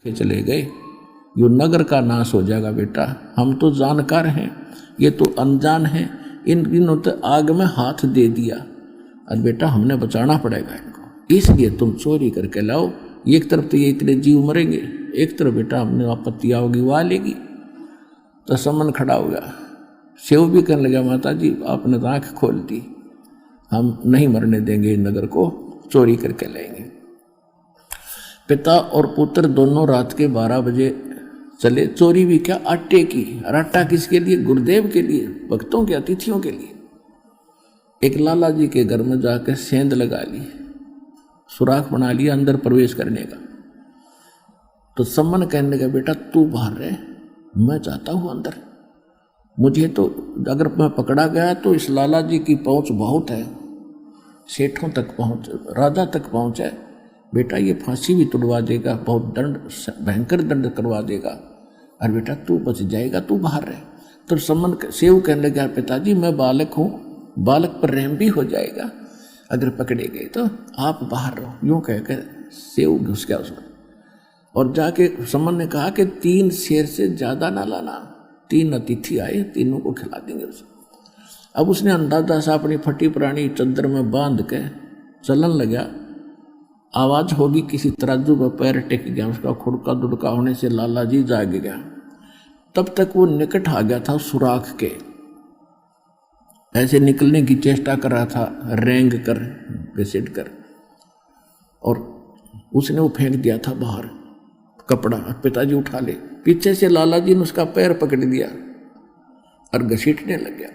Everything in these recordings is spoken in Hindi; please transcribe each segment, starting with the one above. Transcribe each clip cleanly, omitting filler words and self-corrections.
के चले गए, यो नगर का नाश हो जाएगा बेटा। हम तो जानकार हैं, ये तो अनजान हैं, इन्होंने तो आग में हाथ दे दिया और बेटा हमने बचाना पड़ेगा इनको, इसलिए तुम चोरी करके लाओ। एक तरफ तो ये इतने जीव मरेंगे, एक तरफ बेटा हमने आपत्ति आओगी वो आ लेगी। तो समन खड़ा हो गया, सेव भी करने लगा माता जी आपने तो आँख खोल दी, हम नहीं मरने देंगे नगर को, चोरी करके लाएंगे। पिता और पुत्र दोनों रात के 12 बजे चले। चोरी भी क्या, आटे की। और आटा किसके लिए? गुरुदेव के लिए, भक्तों के, अतिथियों के लिए। एक लाला जी के घर में जाकर सेंध लगा ली, सुराख बना लिया अंदर प्रवेश करने का। तो सम्मन कहने का बेटा तू बाहर रहे, मैं जाता हूं अंदर, मुझे तो अगर मैं पकड़ा गया तो इस लाला जी की पहुंच बहुत है, सेठों तक पहुंच, राजा तक पहुंच है बेटा, ये फांसी भी तुड़वा देगा, बहुत दंड, भयंकर दंड करवा देगा, और बेटा तू बच जाएगा, तू बाहर रहे। तो सम्मन सेव कहने लगा पिताजी मैं बालक हूँ, बालक पर रहम भी हो जाएगा, अगर पकड़े गए तो आप बाहर रहो। यूँ कहकर सेव घुस गया उसमें और जाके सम्मन ने कहा कि 3 शेर से ज़्यादा ना लाना, 3 अतिथि आए, तीनों को खिला देंगे उसे। अब उसने अंदाजा सा अपनी फटी पुरानी चद्दर में बांध के चलन लगा, आवाज़ होगी किसी तराजू पर पैर टेक गया, उसका खुड़का दुड़का होने से लाला जी जाग गया। तब तक वो निकट आ गया था सुराख के, ऐसे निकलने की चेष्टा कर रहा था, रेंग कर घसीट कर, और उसने वो फेंक दिया था बाहर कपड़ा, पिताजी उठा ले। पीछे से लाला जी ने उसका पैर पकड़ लिया और घसीटने लग गया।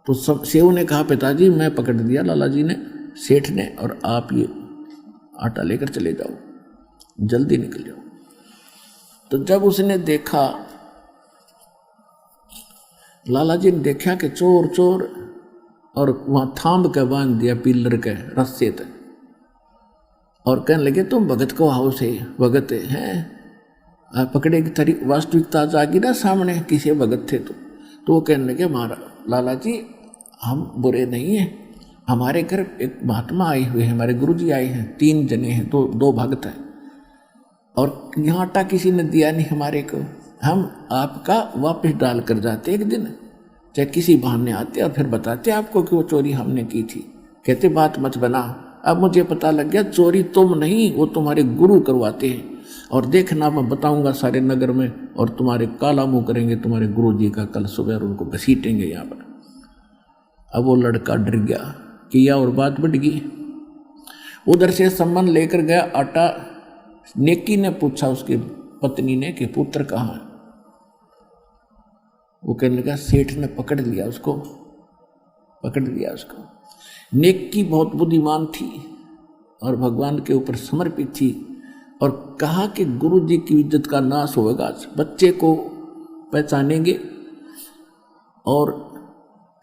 तो सेव ने कहा पिताजी मैं पकड़ दिया लाला जी ने, सेठ ने, और आप ये आटा लेकर चले जाओ, जल्दी निकल जाओ। तो जब उसने देखा, लाला जी ने देखा कि चोर चोर, और वहां थाम के बांध दिया पिलर के रस्से तक, और कहने लगे तुम भगत को आओ से, भगत हैं, पकड़े की तरी वास्तविकता जागी ना सामने, किसी भगत थे तो वो कहने लगे महाराज लाला जी हम बुरे नहीं हैं, हमारे घर एक महात्मा आए हुए हैं, हमारे गुरुजी आए हैं, 3 जने हैं, 2 भक्त हैं, और यहाँ आटा किसी ने दिया नहीं हमारे को, हम आपका वापस डाल कर जाते एक दिन, चाहे किसी बहाने आते और फिर बताते आपको कि वो चोरी हमने की थी। कहते बात मत बना, अब मुझे पता लग गया चोरी तुम नहीं, वो तुम्हारे गुरु करवाते हैं, और देखना मैं बताऊंगा सारे नगर में, और तुम्हारे काला मुंह करेंगे तुम्हारे गुरुजी का कल सुबह, और उनको घसीटेंगे यहाँ पर। अब वो लड़का डर गया, किया और बात बढ़ गई। उधर से सम्मन लेकर गया आटा। नेकी ने पूछा उसकी पत्नी ने कि पुत्र कहाँ है? वो कहने लगा सेठ ने पकड़ लिया उसको, पकड़ लिया उसको। नेकी बहुत बुद्धिमान थी और भगवान के ऊपर समर्पित थी, और कहा कि गुरु जी की इज्जत का नाश होगा, बच्चे को पहचानेंगे और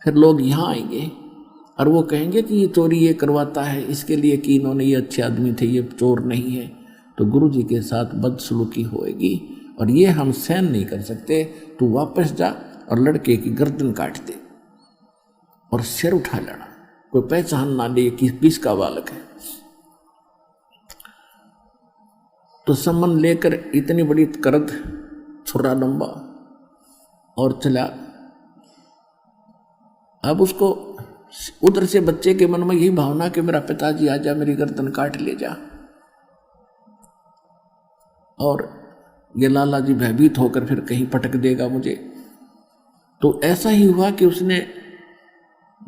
फिर लोग यहाँ आएंगे और वो कहेंगे कि ये चोरी ये करवाता है, इसके लिए कि इन्होंने, ये अच्छे आदमी थे, ये चोर नहीं है, तो गुरु जी के साथ बदसलूकी होएगी और ये हम सहन नहीं कर सकते। तू वापस जा और लड़के की गर्दन काट दे और सिर उठा लेना, कोई पहचान ना ले कि किसका बालक है। तो सम्मन लेकर इतनी बड़ी करद, छुरा लंबा, और चला। अब उसको उधर से बच्चे के मन में यही भावना कि मेरा पिताजी आ जा, मेरी गर्दन काट ले जा, और ये लाला जी भयभीत होकर फिर कहीं पटक देगा मुझे। तो ऐसा ही हुआ कि उसने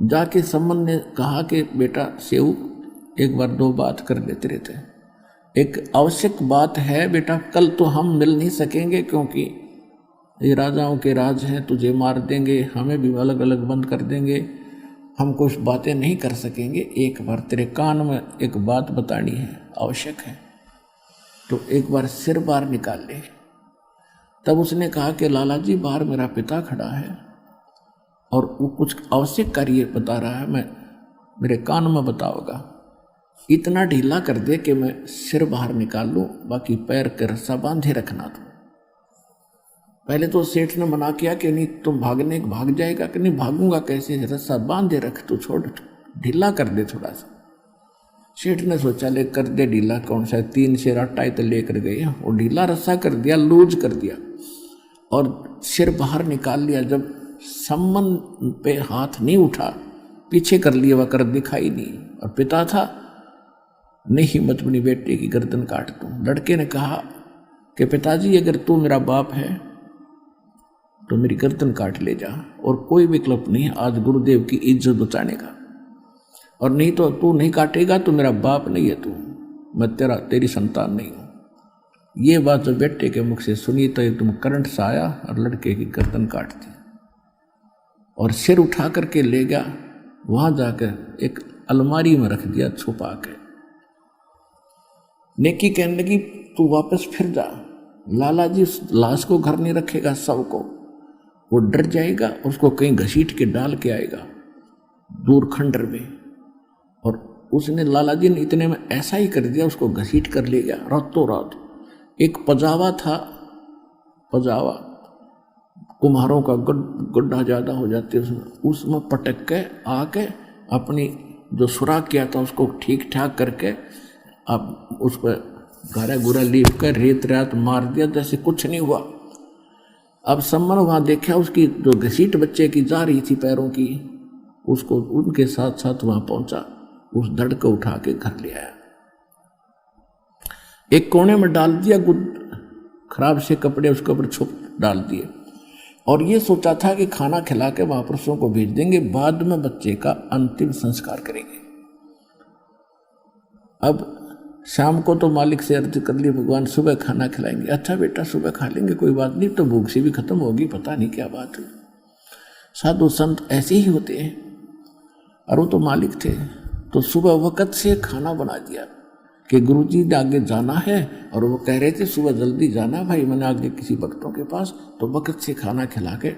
जाके सम्मन ने कहा कि बेटा सेऊ एक बार 2 बात कर लेते रहते हैं, एक आवश्यक बात है बेटा, कल तो हम मिल नहीं सकेंगे क्योंकि ये राजाओं के राज हैं, तुझे मार देंगे, हमें भी अलग अलग बंद कर देंगे, हम कुछ बातें नहीं कर सकेंगे, एक बार तेरे कान में एक बात बतानी है, आवश्यक है, तो एक बार सिर बाहर निकाल ले। तब उसने कहा कि लाला जी बाहर मेरा पिता खड़ा है और वो कुछ आवश्यक कार्य बता रहा है, मैं मेरे कान में बताओगा, इतना ढीला कर दे कि मैं सिर बाहर निकाल लूँ, बाकी पैर के रस्सा बांधे रखना। तुम पहले तो सेठ ने मना किया कि नहीं तुम भाग जाएगा, कि नहीं भागूंगा कैसे, रस्सा बांधे रख, तू छोड़, ढीला कर दे थोड़ा सा। सेठ ने सोचा ले कर दे ढीला, कौन सा 3 सेर आटा ही तो लेकर गए, और ढीला रस्सा कर दिया, लूज कर दिया और सिर बाहर निकाल लिया। जब सम्मन पे हाथ नहीं उठा, पीछे कर लिया, वह कर दिखाई नहीं। और पिता था, नहीं हिम्मत बनी बेटे की गर्दन काट दूं। लड़के ने कहा कि पिताजी अगर तू मेरा बाप है तो मेरी गर्दन काट ले जा, और कोई विकल्प नहीं आज गुरुदेव की इज्जत बचाने का, और नहीं तो तू नहीं काटेगा तो मेरा बाप नहीं है तू, मैं तेरी संतान नहीं हूं। ये बात जब बेटे के मुख से सुनी तो एकदम करंट सा आया और लड़के की गर्दन काट दी और सिर उठा करके ले गया, वहां जाकर एक अलमारी में रख दिया छुपा के। नेकी कहने लगी तू वापस फिर जा, लाला जी उस लाश को घर नहीं रखेगा, सबको वो डर जाएगा, उसको कहीं घसीट के डाल के आएगा दूर खंडर में। और उसने लाला जी ने इतने में ऐसा ही कर दिया, उसको घसीट कर ले गया रातों रात। एक पजावा था, पजावा कुम्हारों का गड्ढा ज़्यादा हो जाते उसमें पटक के आके अपनी जो सुराख किया था उसको ठीक ठाक करके अब उस पर घरा गुरा लीप कर रेत रात मार दिया, जैसे कुछ नहीं हुआ। अब सम्मन वहाँ देखा उसकी जो घसीट बच्चे की जा रही थी पैरों की, उसको उनके साथ साथ वहाँ पहुँचा, उस धड़ को उठा के घर ले आया, एक कोने में डाल दिया, खराब से कपड़े उसके ऊपर छुप डाल दिए, और ये सोचा था कि खाना खिला के महापुरुषों को भेज देंगे, बाद में बच्चे का अंतिम संस्कार करेंगे। अब शाम को तो मालिक से अर्ज कर ली, भगवान सुबह खाना खिलाएंगे। अच्छा बेटा सुबह खा लेंगे, कोई बात नहीं, तो भूख से भी खत्म होगी, पता नहीं क्या बात है। साधु संत ऐसे ही होते हैं, और वो तो मालिक थे, तो सुबह वक़्त से खाना बना दिया कि गुरुजी ने आगे जाना है, और वो कह रहे थे सुबह जल्दी जाना भाई, मैंने आगे किसी भक्तों के पास, तो वक़्त से खाना खिला के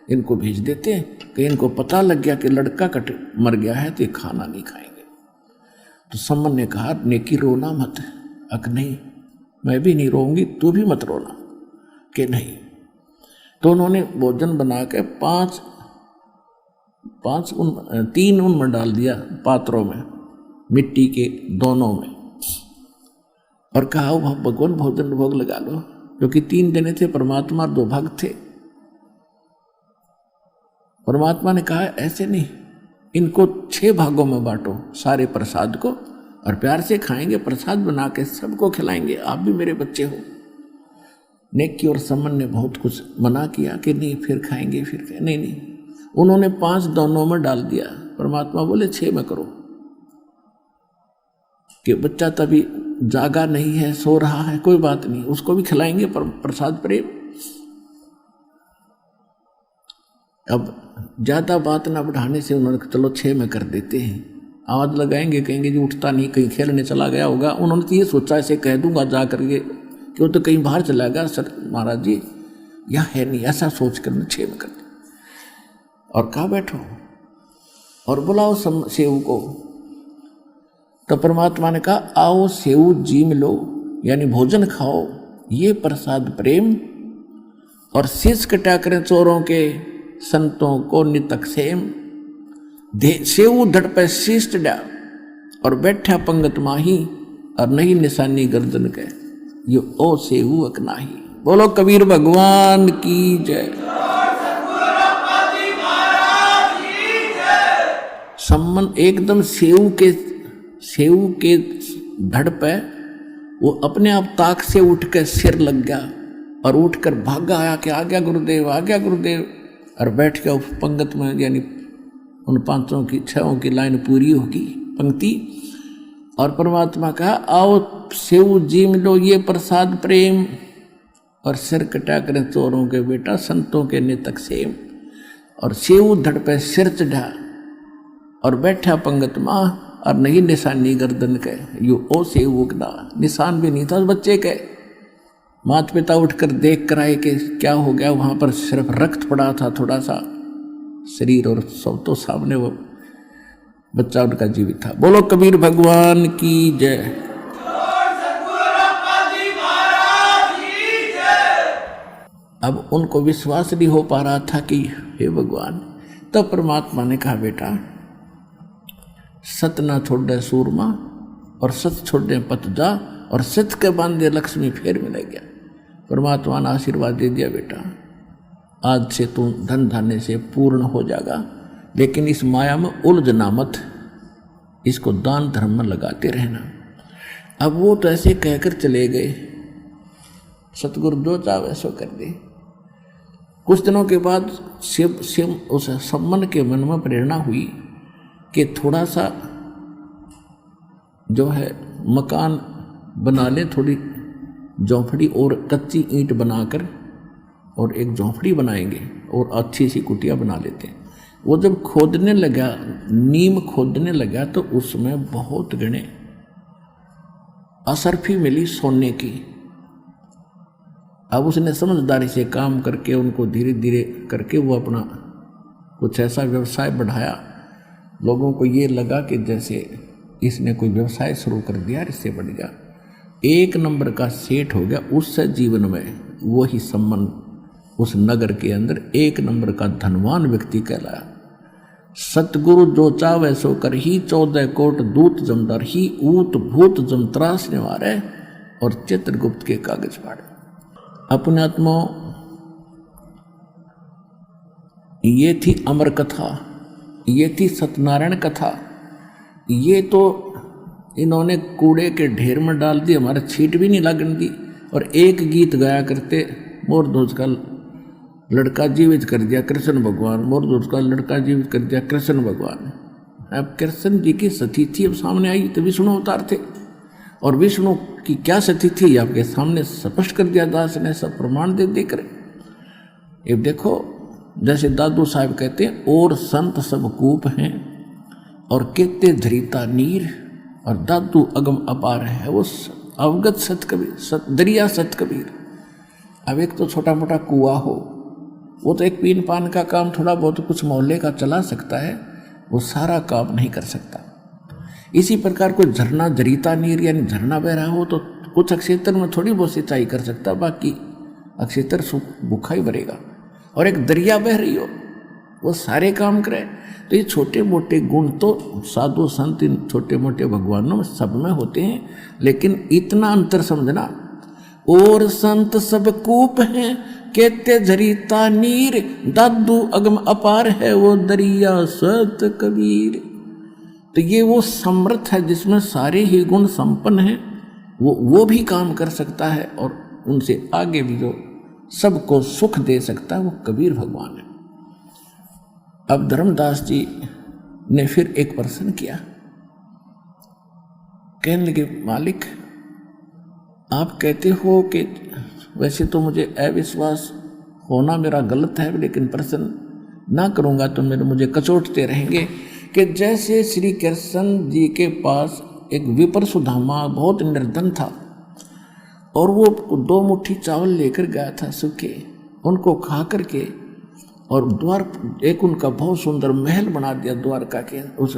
इनको भेज देते हैं कि इनको पता लग गया कि लड़का मर गया है तो ये खाना नहीं खाएंगे। तो सम्मन ने कहा नेकी रोना मत। अक नहीं, मैं भी नहीं रोऊंगी, तू भी मत रोना। कि नहीं। तो उन्होंने भोजन बना के 3 उनमें डाल दिया पात्रों में, मिट्टी के दोनों में, और कहा भगवान भोजन भोग लगा लो, क्योंकि 3 जने थे, परमात्मा 2 भक्त थे। परमात्मा ने कहा ऐसे नहीं, इनको 6 भागों में बांटो सारे प्रसाद को, और प्यार से खाएंगे, प्रसाद बना के सबको खिलाएंगे, आप भी मेरे बच्चे हो। नेकी और सम्मन ने बहुत कुछ मना किया कि नहीं फिर खाएंगे, फिर नहीं, उन्होंने 5 दोनों में डाल दिया। परमात्मा बोले 6 में करो, कि बच्चा तभी जागा नहीं है, सो रहा है, कोई बात नहीं, उसको भी खिलाएंगे प्रसाद प्रेम। अब ज्यादा बात ना बढ़ाने से उन्होंने चलो 6 में कर देते हैं। आवाज लगाएंगे, कहेंगे जी उठता नहीं, कहीं खेलने चला गया होगा। उन्होंने तो ये सोचा ऐसे कह दूंगा जा करके कि वो तो कहीं बाहर चला गया सर महाराज जी, या है नहीं, ऐसा सोच कर 6 में कर दिया। और कहा बैठो और बुलाओ सेव को। तो परमात्मा ने कहा आओ सेव जीम लो, यानी भोजन खाओ, ये प्रसाद प्रेम, और शीश कटा करें चोरों के, संतों को नितक सेम। सेव धड़ पे शीश चढ़ा और बैठा पंगत माही, और नहीं निशानी गर्दन के, ये ओ सेव अकनाही। बोलो कबीर भगवान की जय। सम्मन एकदम सेव के धड़ पे वो अपने आप ताक से उठ कर सिर लग गया, और उठकर भागा आया कि आ गया गुरुदेव, आ गया गुरुदेव, और बैठ गया उस पंगत में, यानी उन 5 की 6 की लाइन पूरी होगी पंक्ति। और परमात्मा कहा आओ सेव जीम लो, ये प्रसाद प्रेम, और सिर कटा करें चोरों के बेटा, संतों के नितक सेम। और सेव धड़ पे सिर चढ़ा और बैठा पंगत माँ, और नहीं निशानी गर्दन के, यू ओ सेव उगना, निशान भी नहीं था उस बच्चे के। माता पिता उठकर देख कर आए कि क्या हो गया, वहां पर सिर्फ रक्त पड़ा था थोड़ा सा शरीर, और सब तो सामने वो बच्चा उनका जीवित था। बोलो कबीर भगवान की जय। अब उनको विश्वास नहीं हो पा रहा था कि हे भगवान। तब परमात्मा ने कहा बेटा सत ना छोड़े सूरमा, और सत छोड़े पत जा, और सत के बांधे लक्ष्मी फिर मिल गया। परमात्मा ने आशीर्वाद दे दिया, बेटा आज से तू धन धान्य से पूर्ण हो जाएगा, लेकिन इस माया में उलझना मत, इसको दान धर्म में लगाते रहना। अब वो तो ऐसे कहकर चले गए, सतगुरु जो चाहे सो कर दे। कुछ दिनों के बाद शिव उस सम्मन के मन में प्रेरणा हुई कि थोड़ा सा जो है मकान बना ले, थोड़ी झोंपड़ी और कच्ची ईंट बनाकर और एक झोंपड़ी बनाएंगे और अच्छी सी कुटिया बना लेते हैं। वो जब खोदने लगा, नीम खोदने लगा, तो उसमें बहुत गणे असरफी मिली सोने की। अब उसने समझदारी से काम करके उनको धीरे धीरे करके वो अपना कुछ ऐसा व्यवसाय बढ़ाया। लोगों को ये लगा कि जैसे इसने कोई व्यवसाय शुरू कर दिया, इससे बढ़ गया, एक नंबर का सेठ हो गया। उससे जीवन में वही संबंध उस नगर के अंदर एक नंबर का धनवान व्यक्ति कहलाया। सतगुरु जो चावे सो कर ही, 14 कोट दूत जमदार ही, ऊत भूत जमत्रास निवारे, और चित्रगुप्त के कागज फाड़े। अपने आत्मा ये थी अमर कथा, ये थी सत्यनारायण कथा। ये तो इन्होंने कूड़े के ढेर में डाल दी, हमारा छींट भी नहीं लगने दी। और एक गीत गाया करते, मोर ध्वज का लड़का जीवित कर दिया कृष्ण भगवान, मोर ध्वज का लड़का जीवित कर दिया कृष्ण भगवान। अब कृष्ण जी की सती थी अब सामने आई तो विष्णु अवतार थे, और विष्णु की क्या सती थी आपके सामने स्पष्ट कर दिया दास ने, सब प्रमाण दे देकर। ये देखो जैसे दादू साहब कहते हैं, और संत सब कूप हैं और कहते धरीता नीर, और दादू अगम अपार है वो अवगत सत कबीर, दरिया सत कबीर। अब एक तो छोटा मोटा कुआ हो, वो तो एक पीन पान का काम थोड़ा बहुत कुछ मोहल्ले का चला सकता है, वो सारा काम नहीं कर सकता। इसी प्रकार कोई झरना जरीता नीर यानी झरना बह रहा हो तो कुछ अक्षेत्र में थोड़ी बहुत सिंचाई कर सकता, बाकी अक्षेत्र भूखा ही भरेगा। और एक दरिया बह रही हो वो सारे काम करे। तो ये छोटे मोटे गुण तो साधु संत इन छोटे मोटे भगवानों में सब में होते हैं, लेकिन इतना अंतर समझना, और संत सब कूप हैं कहते झरीता नीर, दादू अगम अपार है वो दरिया सत कबीर। तो ये वो समर्थ है जिसमें सारे ही गुण संपन्न हैं, वो भी काम कर सकता है, और उनसे आगे भी जो सबको सुख दे सकता है वो कबीर भगवान है। अब धर्मदास जी ने फिर एक प्रश्न किया, कहने लगे मालिक आप कहते हो कि वैसे तो मुझे अविश्वास होना मेरा गलत है, लेकिन प्रश्न ना करूँगा तो मुझे कचोटते रहेंगे कि जैसे श्री कृष्ण जी के पास एक विपर सुदामा बहुत निर्धन था, और वो 2 मुट्ठी चावल लेकर गया था सूखे, उनको खा करके, और द्वार एक उनका बहुत सुंदर महल बना दिया द्वारका के उस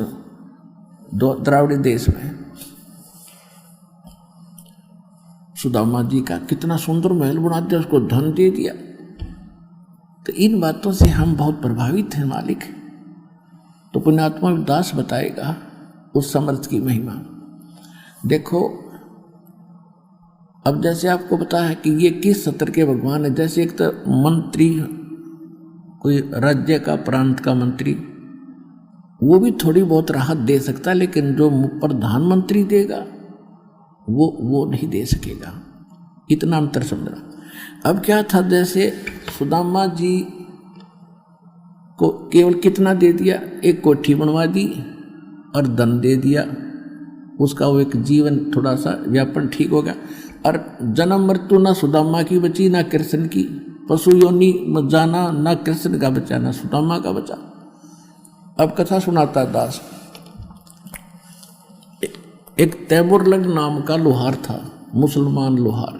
द्राविड़ी देश में। सुदामा जी का कितना सुंदर महल बना दिया, उसको धन दे दिया। तो इन बातों से हम बहुत प्रभावित हैं मालिक। तो पुण्यात्मा दास बताएगा उस समर्थ की महिमा। देखो अब जैसे आपको पता है कि ये किस सत्र के भगवान है। जैसे एक तो मंत्री, कोई राज्य का प्रांत का मंत्री, वो भी थोड़ी बहुत राहत दे सकता है, लेकिन जो प्रधानमंत्री देगा वो नहीं दे सकेगा। इतना अंतर समझना। अब क्या था, जैसे सुदामा जी को केवल कितना दे दिया, एक कोठी बनवा दी और धन दे दिया, उसका वो एक जीवन थोड़ा सा व्यापन ठीक हो गया। और जन्म मृत्यु ना सुदामा की बची ना कृष्ण की, पशु योनि में जाना ना कृष्ण का बचा ना सुदामा का बचा। अब कथा सुनाता दास। एक तैमुरलंग नाम का लोहार था, मुसलमान लोहार,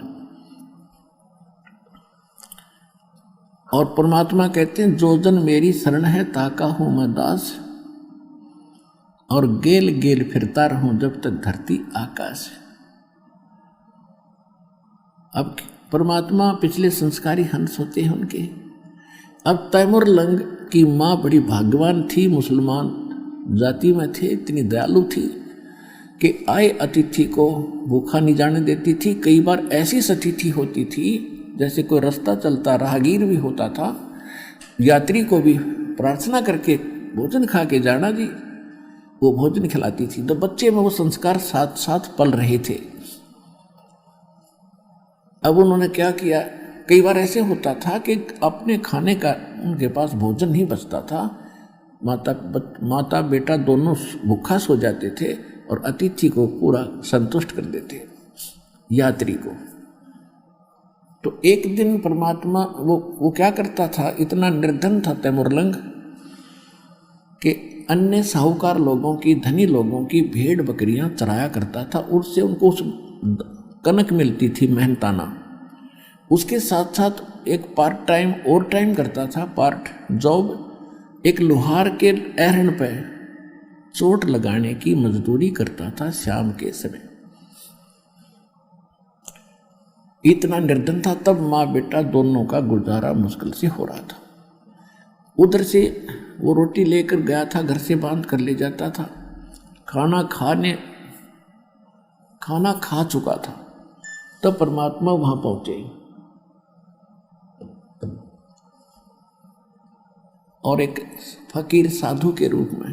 और परमात्मा कहते हैं जो जन मेरी शरण है ताका हूं मैं दास, और गेल गेल फिरता रहूं जब तक धरती आकाश है। अब परमात्मा पिछले संस्कारी हंस होते हैं उनके। अब तैमुरलंग की माँ बड़ी भाग्यवान थी, मुसलमान जाति में थे, इतनी दयालु थी कि आए अतिथि को भूखा नहीं जाने देती थी। कई बार ऐसी अतिथि होती थी जैसे कोई रास्ता चलता राहगीर भी होता था, यात्री को भी प्रार्थना करके भोजन खा के जाना जी, वो भोजन खिलाती थी। तो बच्चे में वो संस्कार साथ साथ पल रहे थे। अब उन्होंने क्या किया, कई बार ऐसे होता था कि अपने खाने का उनके पास भोजन नहीं बचता था, माता बेटा दोनों भूखा सो जाते थे और अतिथि को पूरा संतुष्ट कर देते, यात्री को। तो एक दिन परमात्मा वो क्या करता था, इतना निर्धन था तैमुरलंग कि अन्य साहूकार लोगों की, धनी लोगों की भेड़ बकरियां चराया करता था, उससे उनको उस कनक मिलती थी मेहनताना। उसके साथ साथ एक पार्ट टाइम और टाइम करता था, पार्ट जॉब, एक लोहार के एरन पे चोट लगाने की मजदूरी करता था शाम के समय। इतना निर्धन था, तब माँ बेटा दोनों का गुजारा मुश्किल से हो रहा था। उधर से वो रोटी लेकर गया था, घर से बांध कर ले जाता था, खाना खा चुका था। तब परमात्मा वहां पहुंचे और एक फकीर साधु के रूप में।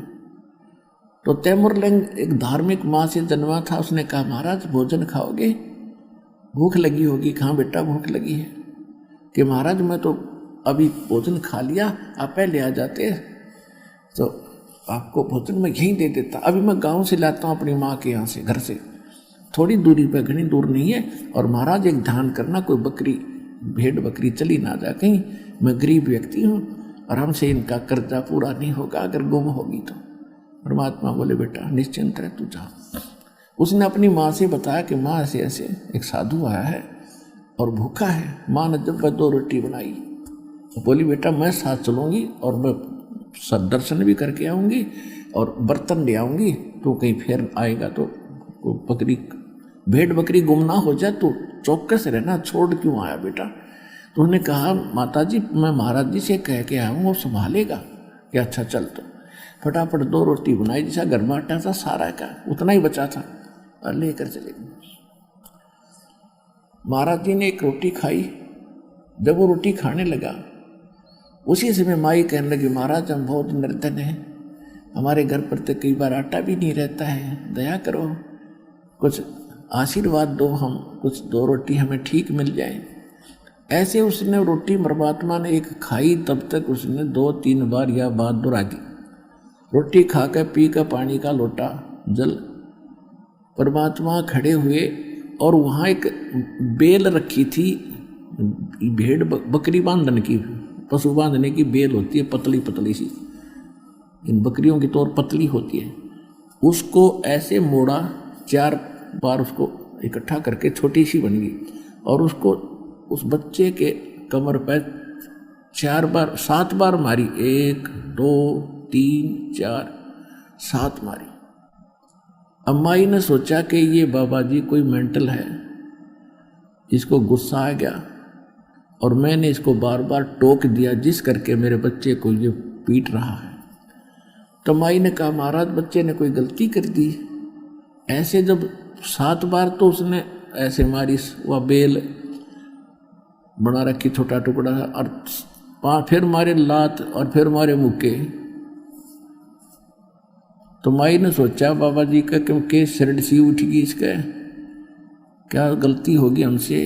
तो तैमुरलंग एक धार्मिक माँ से जन्मा था। उसने कहा, महाराज भोजन खाओगे, भूख लगी होगी। कहाँ बेटा भूख लगी है? कि महाराज मैं तो अभी भोजन खा लिया, आप पहले आ जाते तो आपको भोजन मैं यहीं दे देता। अभी मैं गांव से लाता हूँ अपनी माँ के यहाँ से, घर से थोड़ी दूरी पर, घनी दूर नहीं है। और महाराज एक ध्यान करना, कोई बकरी भेड़ बकरी चली ना जा कहीं, मैं गरीब व्यक्ति हूँ और हमसे इनका कर्जा पूरा नहीं होगा अगर गुम होगी तो। परमात्मा बोले, बेटा निश्चिंत रह, तू जा। उसने अपनी माँ से बताया कि माँ ऐसे ऐसे एक साधु आया है और भूखा है। माँ ने जब वह 2 रोटी बनाई तो बोली, बेटा मैं साथ चलूँगी और मैं दर्शन भी करके आऊँगी और बर्तन ले आऊँगी। तो कहीं फिर आएगा तो बकरी भेड़ बकरी गुम ना हो जाए, तो चौकस रहना, छोड़ क्यों आया बेटा? तो उन्होंने कहा, माता जी मैं महाराज जी से कह के आया हूँ, वो संभालेगा। कि अच्छा चल। तो फटाफट 2 रोटी बनाई, जैसा घर में आटा था सारा का उतना ही बचा था, और लेकर चले गए। महाराज जी ने एक रोटी खाई। जब वो रोटी खाने लगा, उसी समय माई कहने लगी, महाराज हम बहुत निर्धन हैं, हमारे घर पर तो कई बार आटा भी नहीं रहता है, दया करो, कुछ आशीर्वाद दो, हम कुछ 2 रोटी हमें ठीक मिल जाए। ऐसे उसने रोटी परमात्मा ने एक खाई, तब तक उसने 2-3 बार या बात दोहरा दी। रोटी खा कर पी कर पानी का लोटा जल, परमात्मा खड़े हुए और वहाँ एक बेल रखी थी, भेड़ बकरी बांधने की, पशु बांधने की बेल होती है, पतली पतली सी, इन बकरियों की तो और पतली होती है। उसको ऐसे मोड़ा, 4 बार उसको इकट्ठा करके छोटी सी बन गई, और उसको उस बच्चे के कमर पर 7 बार मारी। 1 2 3 4 7 मारी। अम्माई ने सोचा कि ये बाबा जी कोई मेंटल है, इसको गुस्सा आ गया और मैंने इसको बार बार टोक दिया, जिस करके मेरे बच्चे को ये पीट रहा है। तो माई ने कहा, महाराज बच्चे ने कोई गलती कर दी। ऐसे जब 7 बार तो उसने ऐसे मारी, वह बेल बना रखी छोटा टुकड़ा, और फिर मारे लात और फिर मारे मुक्के। तो माई ने सोचा बाबा जी का क्योंकि सिरड सी उठ गई, इसका क्या गलती होगी हमसे।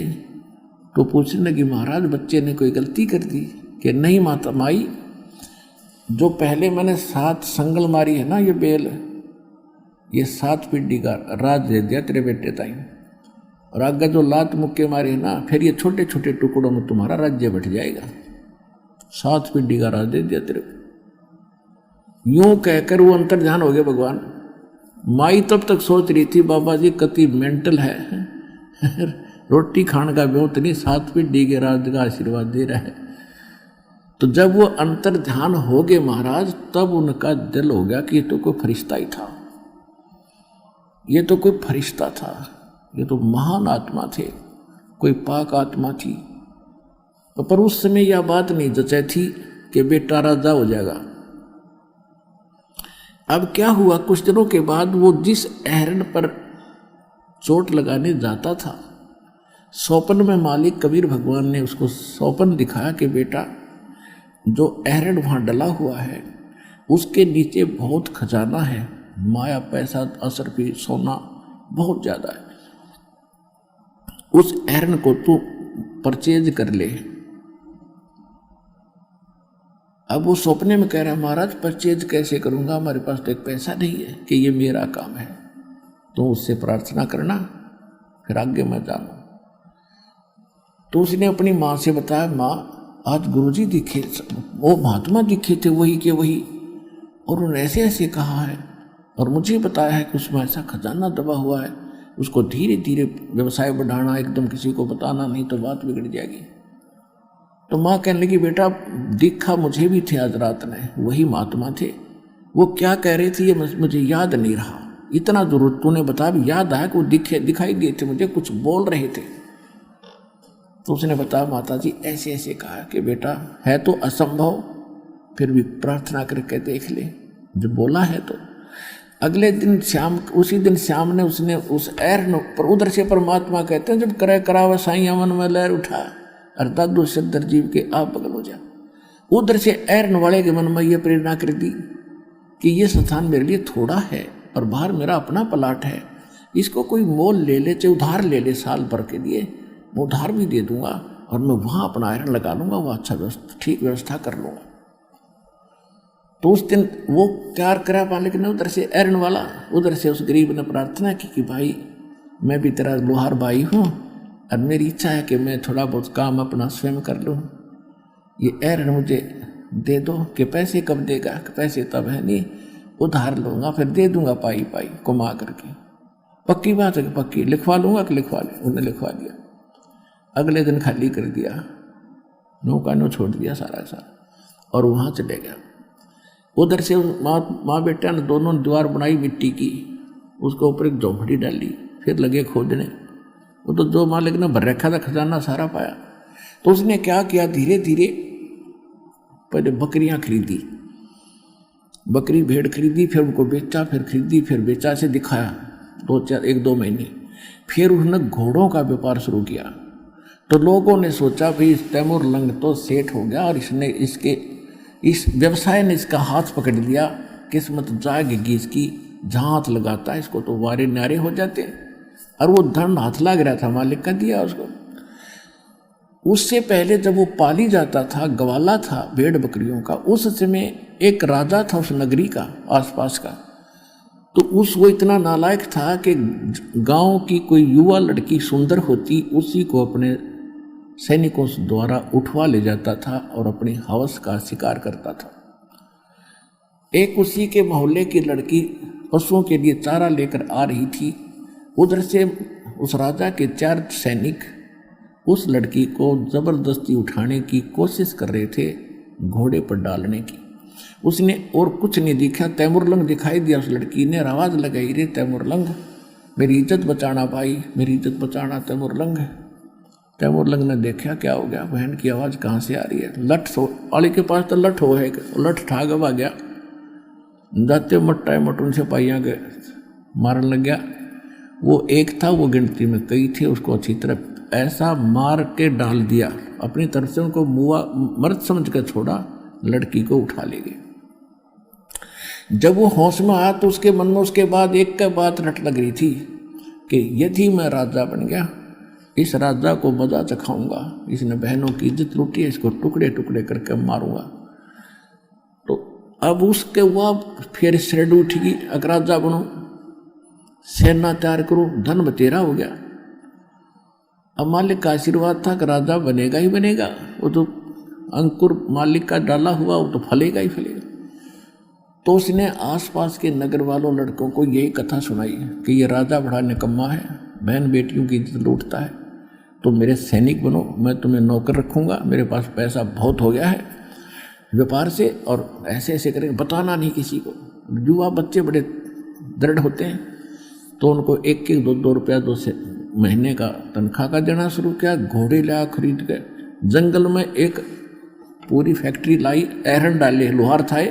तो पूछने लगी, महाराज बच्चे ने कोई गलती कर दी? कि नहीं माता माई, जो पहले मैंने 7 संगल मारी है ना ये बेल, ये 7 पीढ़ी का राज दे दिया तेरे बेटे ताई, और आगे जो लात मुक्के मारे है ना, फिर ये छोटे छोटे टुकड़ों में तुम्हारा राज्य बैठ जाएगा। 7 पीढ़ी का राज दे दिया तेरे को। यूं कहकर वो अंतर ध्यान हो गया भगवान। माई तब तक सोच रही थी बाबा जी कति मेंटल है रोटी खाने का ब्योत नहीं, 7 पीढ़ी के राज का आशीर्वाद दे रहा है। तो जब वो अंतर ध्यान हो गए महाराज, तब उनका दिल हो गया कि ये तो कोई फरिश्ता ही था, ये तो कोई फरिश्ता था, ये तो महान आत्मा थे, कोई पाक आत्मा थी। पर उस समय यह बात नहीं जचाई थी कि बेटा राजा हो जाएगा। अब क्या हुआ, कुछ दिनों के बाद वो जिस अहरण पर चोट लगाने जाता था, स्वप्न में मालिक कबीर भगवान ने उसको स्वप्न दिखाया कि बेटा जो अहरण वहाँ डला हुआ है उसके नीचे बहुत खजाना है, माया, पैसा, असरफी, सोना बहुत ज़्यादा है, उस अहरण को तू परचेज कर ले। अब वो सपने में कह रहा महाराज परचेज कैसे करूँगा, हमारे पास तो एक पैसा नहीं है कि ये मेरा काम है, तो उससे प्रार्थना करना फिर आगे मैं जानूँ। तो उसने अपनी माँ से बताया, माँ आज गुरुजी दिखे, वो महात्मा दिखे थे वही के वही, और उन्होंने ऐसे ऐसे कहा है और मुझे बताया है कि उसमें ऐसा खजाना दबा हुआ है, उसको धीरे धीरे व्यवसाय बढ़ाना, एकदम किसी को बताना नहीं तो बात बिगड़ जाएगी। तो माँ कहने लगी बेटा दिखा मुझे भी थे आज रात में, वही महात्मा थे, वो क्या कह रहे थे ये मुझे याद नहीं रहा, इतना जरूर तूने बताया भी याद आया कि वो दिखाई दिए थे मुझे, कुछ बोल रहे थे। तो उसने बताया माता जी ऐसे ऐसे कहा कि बेटा है तो असंभव, फिर भी प्रार्थना करके देख ले, जब बोला है तो। अगले दिन शाम, उसी दिन शाम ने उसने उस ऐर पर, उधर से परमात्मा कहते हैं जब करे करावा साई अमन में लहर उठा, अर्थात दो सिद्धर जीव के आप बगल हो जा। उधर से ऐरन वाले के मन में यह प्रेरणा कर दी कि ये स्थान मेरे लिए थोड़ा है और बाहर मेरा अपना प्लाट है, इसको कोई मोल ले ले, चाहे उधार ले ले, साल भर के लिए मैं उधार भी दे दूंगा और मैं वहाँ अपना आयरन लगा लूँगा, वो अच्छा ठीक व्यवस्था कर लूँगा। तो उस दिन वो क्या करा मालिक ने, उधर से आयरन वाला, उधर से उस गरीब ने प्रार्थना की कि भाई मैं भी तेरा लोहार भाई हूँ और मेरी इच्छा है कि मैं थोड़ा बहुत काम अपना स्वयं कर लूँ, ये आयरन मुझे दे दो। कि पैसे कब देगा, कि पैसे तब है नहीं, उधार लूँगा फिर दे दूँगा पाई पाई कमा करके। पक्की बात है कि पक्की, लिखवा लूँगा कि लिखवा ले। उन्हें लिखवा दिया, अगले दिन खाली कर दिया, नौका नो छोड़ दिया सारा और वहाँ चले गया। उधर से माँ बेटा ने दोनों दीवार बनाई मिट्टी की, उसके ऊपर एक झोंपड़ी डाली, फिर लगे खोदने। वो तो जो मालिक ने भर रखा था खजाना सारा पाया। तो उसने क्या किया, धीरे धीरे पहले बकरियां खरीदी, बकरी भेड़ खरीदी, फिर उनको बेचा, फिर खरीदी, फिर बेचा, से दिखाया 1-2 महीने। फिर उसने घोड़ों का व्यापार शुरू किया। तो लोगों ने सोचा भाई तैमूर लंग तो सेठ हो गया और इसने इस व्यवसाय ने इसका हाथ पकड़ लिया, किस्मत जाएगी इसकी, जहाँ हाथ लगाता है इसको तो वारे न्यारे हो जाते हैं। और वो धन हाथ लग रहा था, मालिक का दिया उसको। उससे पहले जब वो पाली जाता था, गवाला था भेड़ बकरियों का, उस समय एक राजा था उस नगरी का, आसपास का। तो वो इतना नालायक था कि गांव की कोई युवा लड़की सुंदर होती, उसी को अपने सैनिकों द्वारा उठवा ले जाता था और अपनी हवस का शिकार करता था। एक उसी के मोहल्ले की लड़की पशुओं के लिए चारा लेकर आ रही थी। उधर से उस राजा के 4 सैनिक उस लड़की को जबरदस्ती उठाने की कोशिश कर रहे थे, घोड़े पर डालने की। उसने और कुछ नहीं दिखा, तैमूरलंग दिखाई दिया उस लड़की ने, आवाज लगाई, रे तैमूरलंग मेरी इज्जत बचाना भाई, मेरी इज्जत बचाना तैमूरलंग। तैमूरलंग ने देखा क्या हो गया, बहन की आवाज़ कहाँ से आ रही है। लठ वाले के पास तो लठ हो है, लठ ठाग आ गया, जाते मट्टा मटून से पाइया के मारन लग गया। वो एक था, वो गिनती में कई थे, उसको अच्छी तरह ऐसा मार के डाल दिया, अपनी तरफ से उनको मुआ मर्द समझ कर छोड़ा, लड़की को उठा ले गए। जब वो होश में आया तो उसके मन में उसके बाद एक का बात रट लग रही थी कि यदि मैं राजा बन गया, इस राजा को मजा चखाऊंगा, इसने बहनों की इज्जत लूटी है, इसको टुकड़े टुकड़े करके मारूंगा। तो अब उसके वह फिर श्रेड उठेगी, अगर राजा बनो, सेना तैयार करो, धन बतेरा हो गया। अब मालिक का आशीर्वाद था कि राजा बनेगा ही बनेगा, वो तो अंकुर मालिक का डाला हुआ, वो तो फलेगा ही फलेगा। तो उसने आसपास के नगर वालों लड़कों को यही कथा सुनाई कि ये राजा बड़ा निकम्मा है, बहन बेटियों की इज्जत लूटता है, तो मेरे सैनिक बनो, मैं तुम्हें नौकर रखूंगा, मेरे पास पैसा बहुत हो गया है व्यापार से, और ऐसे ऐसे करेंगे, बताना नहीं किसी को। युवा बच्चे बड़े दृढ़ होते हैं, तो उनको 1-2 रुपया 2 महीने का तनख्वाह का देना शुरू किया। घोड़े ला खरीद के जंगल में एक पूरी फैक्ट्री लाई, एरन डाले, लोहार था,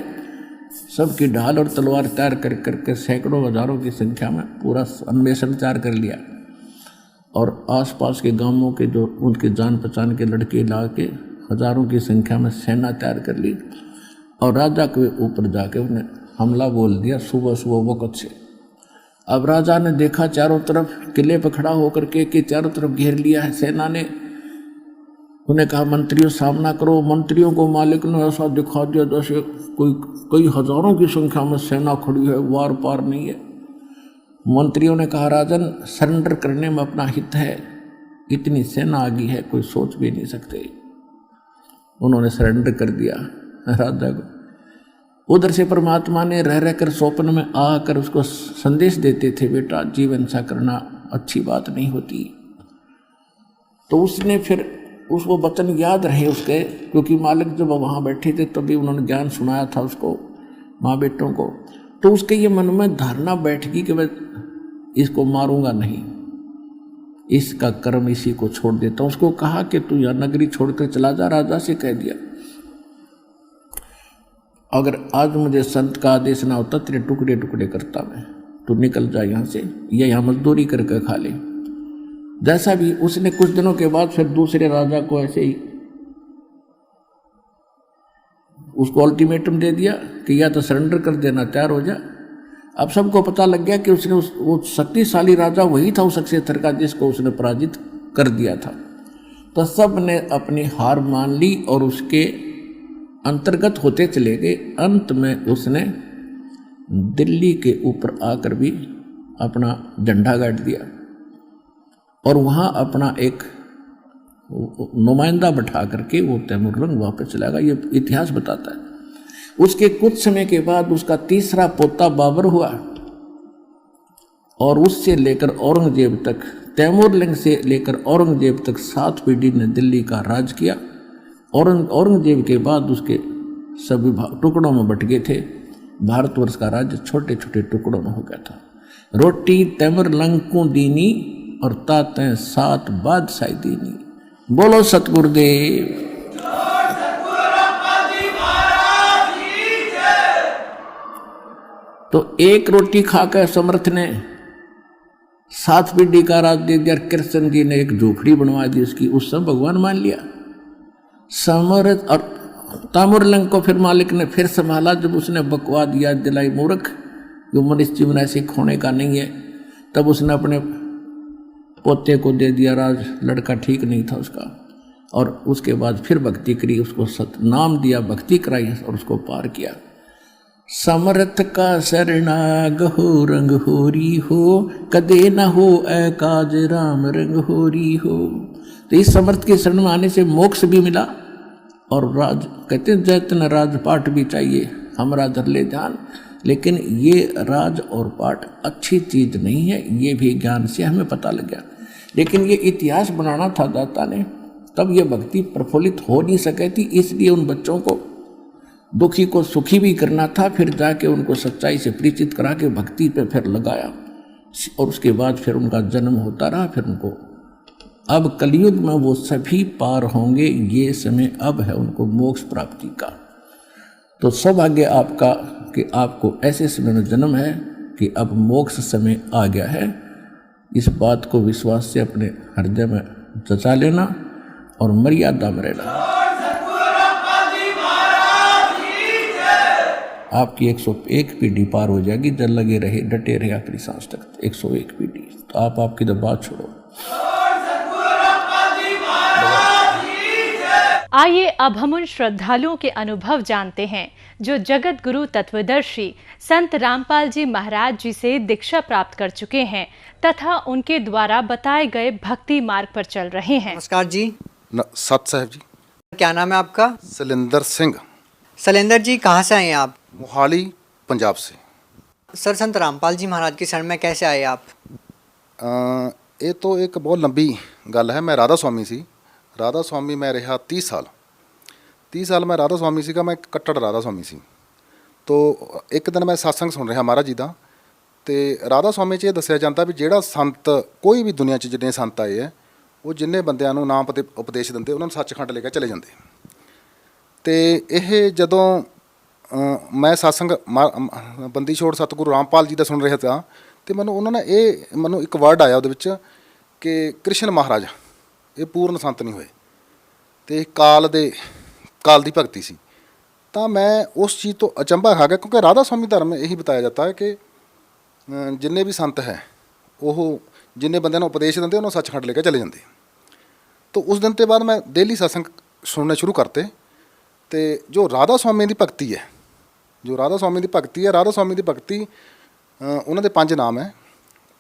सबकी ढाल और तलवार तैयार कर करके सैकड़ों हजारों की संख्या में पूरा अन्वेषण तैयार कर लिया और आसपास के गांवों के जो उनके जान पहचान के लड़के ला के हजारों की संख्या में सेना तैयार कर ली और राजा के ऊपर जाके उन्हें हमला बोल दिया सुबह सुबह वक़्त से। अब राजा ने देखा चारों तरफ किले पर खड़ा होकर के चारों तरफ घेर लिया है सेना ने। उन्हें कहा मंत्रियों सामना करो। मंत्रियों को मालिक ने ऐसा दिखा दिया जैसे कोई कई हजारों की संख्या में सेना खड़ी है, वार पार नहीं है। मंत्रियों ने कहा राजन सरेंडर करने में अपना हित है, इतनी सेना आ गई है कोई सोच भी नहीं सकते। उन्होंने सरेंडर कर दिया राजा को। उधर से परमात्मा ने रह रहकर स्वप्न में आकर उसको संदेश देते थे, बेटा जीवन सा करना अच्छी बात नहीं होती। तो उसने फिर उसको वचन याद रहे उसके, क्योंकि मालिक जब वहाँ बैठे थे तभी उन्होंने ज्ञान सुनाया था उसको माँ बेटों को। तो उसके ये मन में धारणा बैठ गई कि मैं इसको मारूंगा नहीं, इसका कर्म इसी को छोड़ देता हूँ। उसको कहा कि तू यह नगरी छोड़कर चला जा। राजा से कह दिया अगर आज मुझे संत का आदेश ना होता तेरे टुकड़े टुकड़े करता मैं, तू निकल जा यहाँ से, या यहाँ मजदूरी करके खा ले। जैसा भी उसने कुछ दिनों के बाद फिर दूसरे राजा को ऐसे ही उसको अल्टीमेटम दे दिया कि या तो सरेंडर कर देना, तैयार हो जा। अब सबको पता लग गया कि उसने वो शक्तिशाली राजा वही था उस अक्षयथर का जिसको उसने पराजित कर दिया था। तो सब ने अपनी हार मान ली और उसके अंतर्गत होते चले गए। अंत में उसने दिल्ली के ऊपर आकर भी अपना झंडा गाड़ दिया और वहाँ अपना एक नुमाइंदा बैठा करके वो तैमूरलंग वापस चला गया। ये इतिहास बताता है। उसके कुछ समय के बाद उसका तीसरा पोता बाबर हुआ और उससे लेकर औरंगजेब तक, तैमूरलंग से लेकर औरंगजेब तक 7 पीढ़ी ने दिल्ली का राज किया। औरंगजेब के बाद उसके सभी टुकड़ों में बट गए थे। भारतवर्ष का राज्य छोटे छोटे टुकड़ों में हो गया था। रोटी तैमूरलंग को दीनी और तातें 7 बादशाही दीनी। बोलो सतगुरुदेव। तो एक रोटी खाकर समर्थ ने 7 पीढ़ी का राज दे दिया। कृष्ण जी ने एक झोपड़ी बनवा दी उसकी, उस सब भगवान मान लिया समर्थ। और तैमूरलंग को फिर मालिक ने फिर संभाला जब उसने बकवाद याद दिलाई, मूर्ख जो मनुष्य जीवन ऐसे खोने का नहीं है। तब उसने अपने पोते को दे दिया राज, लड़का ठीक नहीं था उसका। और उसके बाद फिर भक्ति करी, उसको नाम दिया, भक्ति कराई और उसको पार किया। समर्थ का शरणाग हो रंग होरी हो, कदे न हो ए काज राम रंग होरी हो। तो इस समर्थ के शरण में आने से मोक्ष भी मिला और राज कहते हैं जैतन राजपाट भी चाहिए हमरा धर ले ध्यान। लेकिन ये राज और पाठ अच्छी चीज नहीं है, ये भी ज्ञान से हमें पता लग गया। लेकिन ये इतिहास बनाना था दाता ने, तब ये भक्ति प्रफुल्लित हो नहीं सके थी। इसलिए उन बच्चों को दुखी को सुखी भी करना था, फिर जाके उनको सच्चाई से परिचित करा के भक्ति पे फिर लगाया और उसके बाद फिर उनका जन्म होता रहा। फिर उनको अब कलयुग में वो सभी पार होंगे, ये समय अब है उनको मोक्ष प्राप्ति का। तो सौभाग्य आपका कि आपको ऐसे समय में जन्म है कि अब मोक्ष समय आ गया है। इस बात को विश्वास से अपने हृदय में जचा लेना और मर्यादा में रहना। आपकी 101 पीढ़ी पार हो जाएगी जब लगे रहे, डटे रहे आखिरी सांस तक। 101 पीढ़ी। तो आप आपकी तो बात छोड़ो। आइए अब हम उन श्रद्धालुओं के अनुभव जानते हैं जो जगत गुरु तत्वदर्शी संत रामपाल जी महाराज जी से दीक्षा प्राप्त कर चुके हैं तथा उनके द्वारा बताए गए भक्ति मार्ग पर चल रहे हैं। नमस्कार जी। सत साहब जी। क्या नाम है आपका? शैलेंद्र सिंह। शैलेंद्र जी कहाँ से आए हैं आप? मोहाली पंजाब से। सर संत रामपाल जी महाराज की शरण में कैसे आए आप? ये तो एक बहुत लंबी गल है। मैं राधा स्वामी सी। राधा स्वामी मैं रहा 30 साल मैं राधा स्वामी सीगा। मैं कट्टड़ राधा स्वामी सी। तो एक दिन मैं सत्संग सुन रहा महाराज जी का, तो राधा स्वामी च ये दसिया जाता भी ਜਿਹੜਾ संत कोई भी दुनिया च जिन्ने संत आए है वो जिन्ने बंदिਆਂ ਨੂੰ नाम उपदेश ਦਿੰਦੇ ਉਹਨਾਂ ਨੂੰ ਸੱਚਖੰਡ ਲੈ ਕੇ ਚਲੇ ਜਾਂਦੇ। ਤੇ ਇਹ ਜਦੋਂ मैं सत्संग ਬੰਦੀ ਛੋੜ ਸਤਿਗੁਰੂ ਰਾਮਪਾਲ ਜੀ ਦਾ ਸੁਣ ਰਿਹਾ था ਤੇ ਮੈਨੂੰ ਇੱਕ ਵਰਡ ਆਇਆ ਉਹਦੇ ਵਿੱਚ ਕਿ ਕ੍ਰਿਸ਼ਨ ਮਹਾਰਾਜ ਇਹ ਪੂਰਨ ਸੰਤ ਨਹੀਂ ਹੋਏ ਤੇ ਕਾਲ ਦੀ ਭਗਤੀ ਸੀ। ਤਾਂ ਮੈਂ ਉਸ ਚੀਜ਼ ਤੋਂ ਅਚੰਭਾ ਖਾ ਗਿਆ ਕਿਉਂਕਿ ਰਾਧਾ स्वामी ਧਰਮ में यही बताया जाता है कि ਜਿੰਨੇ ਵੀ ਸੰਤ ਹੈ ਉਹ ਜਿੰਨੇ ਬੰਦਿਆਂ ਨੂੰ ਉਪਦੇਸ਼ ਦਿੰਦੇ ਉਹਨੂੰ ਸੱਚਖੰਡ ਲੈ ਕੇ ਚਲੇ ਜਾਂਦੇ। तो उस दिन के बाद मैं डेली सत्संग सुनने शुरू करते। तो जो राधा स्वामी की भगती है, राधा स्वामी की भगती उन्होंने 5 नाम है।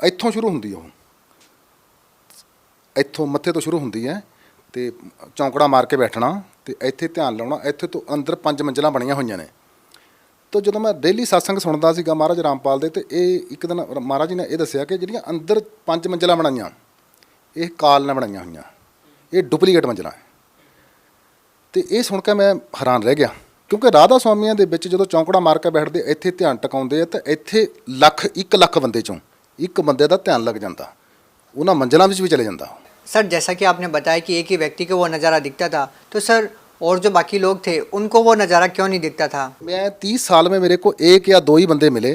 इत्थों शुरू होंगी, इत्थों मत्थे तो शुरू होंगी है। तो चौंकड़ा मार के बैठना, तो इत्थे ध्यान लाना, इत्थे तो अंदर 5 मंजिलां बनिया हुई ने। तो जो मैं डेली सत्संग सुनता सीगा महाराज रामपाल दे, तो एक दिन महाराज जी ने यह दसिया कि जिहड़ियां अंदर 5 मंजिलां बनाईयां ये काल ने बनाईयां हुईयां, ये डुप्लीकेट मंजिलां है। तो ये सुन के मैं हैरान रह गया क्योंकि राधा स्वामियों के विच जो चौंकड़ा मार के बैठते इत्थे ध्यान टकाउंदे तो इत्थे 1 ਲੱਖ बंदे चों एक बंदे का ध्यान लग जाता, उन्हां मंजिलां विच भी चले जाता। सर जैसा कि आपने बताया कि एक ही व्यक्ति को वो नज़ारा दिखता था, तो सर और जो बाकी लोग थे उनको वो नज़ारा क्यों नहीं दिखता था? मैं 30 साल में मेरे को 1 या 2 ही बंदे मिले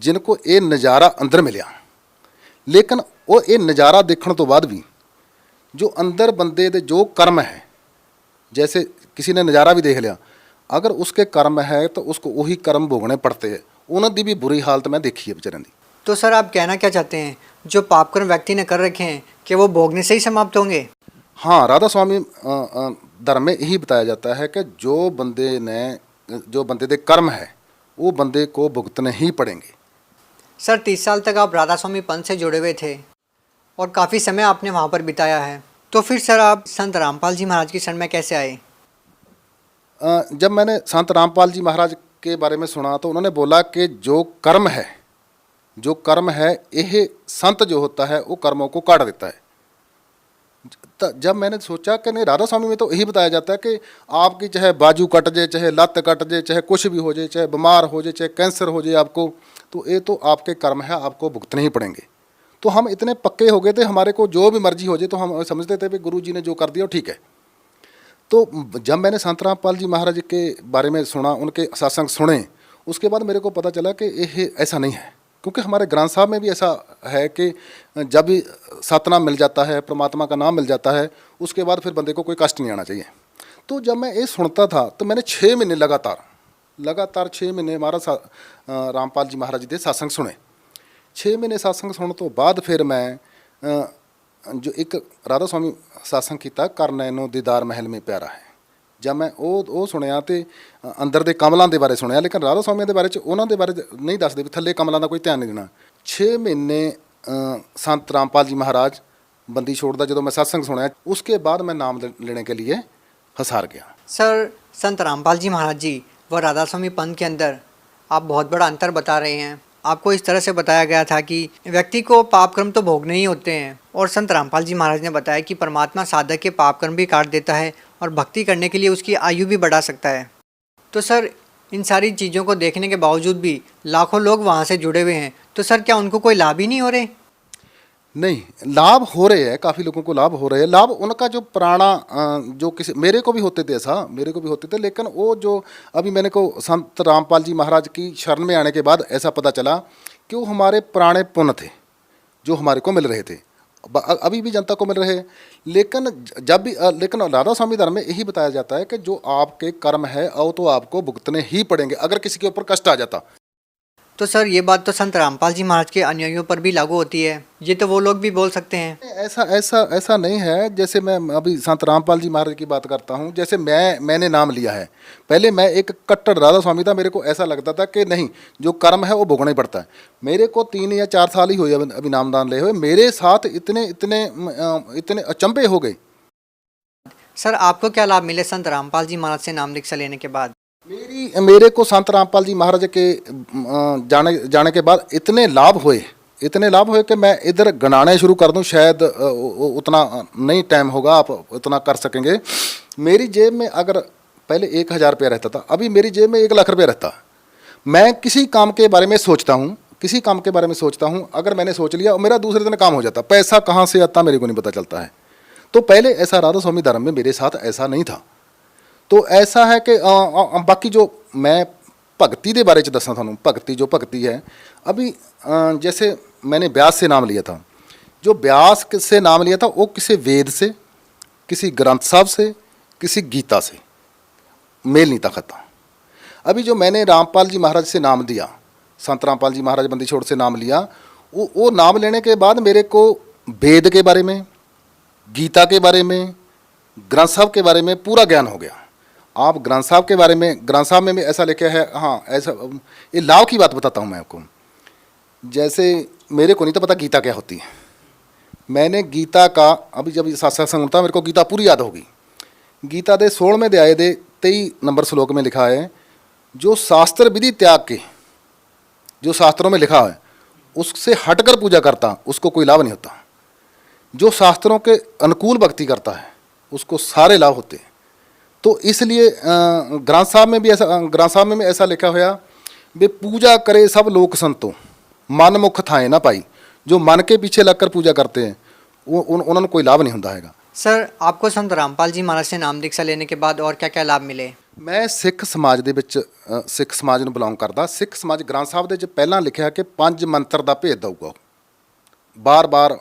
जिनको ये नज़ारा अंदर मिलिया, लेकिन वो ये नज़ारा देखने तो बाद भी जो अंदर बंदे दे जो कर्म है, जैसे किसी ने नज़ारा भी देख लिया, अगर उसके कर्म है तो उसको वही कर्म भोगने पड़ते हैं। उन्होंने भी बुरी हालत मैं देखी है बेचारे दी। तो सर आप कहना क्या चाहते हैं, जो पापकर्म व्यक्ति ने कर रखे हैं कि वो भोगने से ही समाप्त होंगे? हाँ, राधा स्वामी धर्म में यही बताया जाता है कि जो बंदे दे कर्म है वो बंदे को भुगतने ही पड़ेंगे। सर 30 साल तक आप राधा स्वामी पंथ से जुड़े हुए थे और काफ़ी समय आपने वहाँ पर बिताया है, तो फिर सर आप संत रामपाल जी महाराज की शरण में कैसे आए? जब मैंने संत रामपाल जी महाराज के बारे में सुना तो उन्होंने बोला कि जो कर्म है यह संत जो होता है वो कर्मों को काट देता है। तो जब मैंने सोचा कि नहीं, राधा स्वामी में तो यही बताया जाता है कि आपकी चाहे बाजू कट जाए, चाहे लत कट जाए, चाहे कुछ भी हो जाए, चाहे बीमार हो जाए, चाहे कैंसर हो जाए आपको, तो ये तो आपके कर्म है, आपको भुगतने ही पड़ेंगे। तो हम इतने पक्के हो गए थे, हमारे को जो भी मर्जी हो जाए तो हम समझते थे कि गुरु जी ने जो कर दिया वो ठीक है। तो जब मैंने संत रामपाल जी महाराज के बारे में सुना, उनके सत्संग सुने, उसके बाद मेरे को पता चला कि ये ऐसा नहीं है, क्योंकि हमारे ग्रंथ साहब में भी ऐसा है कि जब भी सतनाम मिल जाता है, परमात्मा का नाम मिल जाता है, उसके बाद फिर बंदे को कोई कष्ट नहीं आना चाहिए। तो जब मैं ये सुनता था तो मैंने 6 महीने लगातार 6 महीने महाराज रामपाल जी महाराज जी के सत्संग सुने। 6 महीने सत्संग सुनने तो बाद फिर मैं जो एक राधा स्वामी सत्संग किया, कर नैनो दीदार महल में प्यारा है, जब मैं वो सुनिया तो अंदर के कमलों के बारे सुनिया, लेकिन राधा स्वामी के बारे उन्होंने के बारे नहीं दसते भी थले कमलों का कोई ध्यान नहीं देना। 6 महीने संत रामपाल जी महाराज बंदी छोड़ दा जो मैं सत्संग सुनिया, उसके बाद मैं नाम लेने के लिए हसार गया। सर संत रामपाल जी महाराज जी व राधा स्वामी पंथ के अंदर आप बहुत बड़ा अंतर बता रहे हैं। आपको इस तरह से बताया गया था कि व्यक्ति को पाप कर्म तो भोगने ही होते हैं, और संत रामपाल जी महाराज ने बताया कि परमात्मा साधक के पाप कर्म भी काट देता है और भक्ति करने के लिए उसकी आयु भी बढ़ा सकता है। तो सर इन सारी चीज़ों को देखने के बावजूद भी लाखों लोग वहाँ से जुड़े हुए हैं, तो सर क्या उनको कोई लाभ ही नहीं हो रहे? नहीं, लाभ हो रहे हैं, काफ़ी लोगों को लाभ हो रहे हैं। लाभ उनका जो पुराना जो किसी मेरे को भी होते थे, ऐसा मेरे को भी होते थे, लेकिन वो जो अभी मैंने को संत रामपाल जी महाराज की शरण में आने के बाद ऐसा पता चला कि वो हमारे पुराने पुण्य थे जो हमारे को मिल रहे थे, अभी भी जनता को मिल रहे हैं। लेकिन राधा स्वामी धर्म में यही बताया जाता है कि जो आपके कर्म है वो तो आपको भुगतने ही पड़ेंगे अगर किसी के ऊपर कष्ट आ जाता। तो सर ये बात तो संत रामपाल जी महाराज के अनुयायियों पर भी लागू होती है, ये तो वो लोग भी बोल सकते हैं। ऐसा नहीं है। जैसे मैं अभी संत रामपाल जी महाराज की बात करता हूँ, जैसे मैंने नाम लिया है, पहले मैं एक कट्टर राधा स्वामी था, मेरे को ऐसा लगता था कि नहीं जो कर्म है वो भोगना ही पड़ता है। मेरे को 3 या 4 साल ही हुए अभी नामदान ले हुए, मेरे साथ इतने अचंभे हो गए। सर आपको क्या लाभ मिले संत रामपाल जी महाराज से नाम दीक्षा लेने के बाद? मेरे को संत रामपाल जी महाराज के जाने के बाद इतने लाभ हुए कि मैं इधर गणाने शुरू कर दूं, शायद उतना नहीं टाइम होगा आप उतना कर सकेंगे। मेरी जेब में अगर पहले 1000 रुपया रहता था, अभी मेरी जेब में 1 लाख रुपया रहता। मैं किसी काम के बारे में सोचता हूँ, अगर मैंने सोच लिया मेरा दूसरे दिन काम हो जाता। पैसा कहाँ से आता मेरे को नहीं पता चलता है। तो पहले ऐसा राधा स्वामी धर्म में मेरे साथ ऐसा नहीं था। तो ऐसा है कि बाकी जो मैं भगती के बारे च दसा थानू, भगती जो भगती है अभी जैसे मैंने व्यास से नाम लिया था, जो व्यास से नाम लिया था वो किसी वेद से, किसी ग्रंथ साहब से, किसी गीता से मेल नहीं था खाता। अभी जो मैंने रामपाल जी महाराज से नाम दिया, संत रामपाल जी महाराज बंदी छोड़ से नाम लिया, वो नाम लेने के बाद मेरे को वेद के बारे में, गीता के बारे में, ग्रंथ साहब के बारे में पूरा ज्ञान हो गया। आप ग्रंथ साहब के बारे में, ग्रंथ साहब में भी ऐसा लिखा है, हाँ ऐसा, ये लाभ की बात बताता हूँ मैं आपको। जैसे मेरे को नहीं तो पता गीता क्या होती है, मैंने गीता का अभी जब सत्संग होता मेरे को गीता पूरी याद होगी। गीता के 16वें अध्याय के 23 नंबर श्लोक में लिखा है, जो शास्त्र विधि त्याग के, जो शास्त्रों में लिखा है उससे हटकर पूजा करता उसको कोई लाभ नहीं होता, जो शास्त्रों के अनुकूल भक्ति करता है उसको सारे लाभ होते हैं। तो इसलिए ग्रंथ साहब में भी ऐसा लिखा हुआ वे पूजा करे सब लोक संतो, मन मुख थाए ना पाई। जो मन के पीछे लगकर पूजा करते हैं वो उन्होंने कोई लाभ नहीं होता है। सर, आपको संत रामपाल जी महाराज से नाम दीक्षा लेने के बाद और क्या क्या लाभ मिले? मैं सिख समाज ਦੇ ਵਿੱਚ ਸਿੱਖ ਸਮਾਜ ਨੂੰ ਬਿਲੋਂਗ ਕਰਦਾ। ਸਿੱਖ ਸਮਾਜ ਗ੍ਰੰਥ ਸਾਹਿਬ ਦੇ ਵਿੱਚ ਪਹਿਲਾਂ ਲਿਖਿਆ ਕਿ 5 ਮੰਤਰ ਦਾ ਭੇਦ ਦਊਗਾ, बार-बार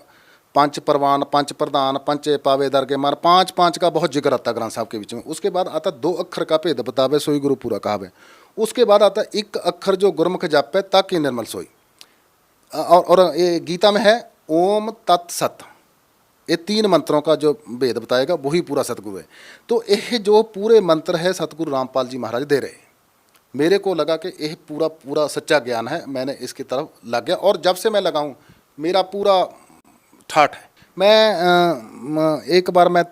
पंच परवान, पंच प्रधान, पंचे पावे दरगे मार, 5 का बहुत जिक्र आता ग्रंथ साहब के बीच में। उसके बाद आता 2 अक्षर का भेद बतावे सोई गुरु पूरा कहावे। उसके बाद आता 1 अक्षर जो गुरमुख जापे ताकि निर्मल सोई। और ये गीता में है ओम तत्सत, ये 3 मंत्रों का जो भेद बताएगा वही पूरा सतगुरु है। तो ये जो पूरे मंत्र है सतगुरु रामपाल जी महाराज दे रहे। मेरे को लगा कि यह पूरा सच्चा ज्ञान है, मैंने इसकी तरफ लग गया और जब से मैं लगाऊँ मेरा पूरा ठाठ है। मैं एक बार मैं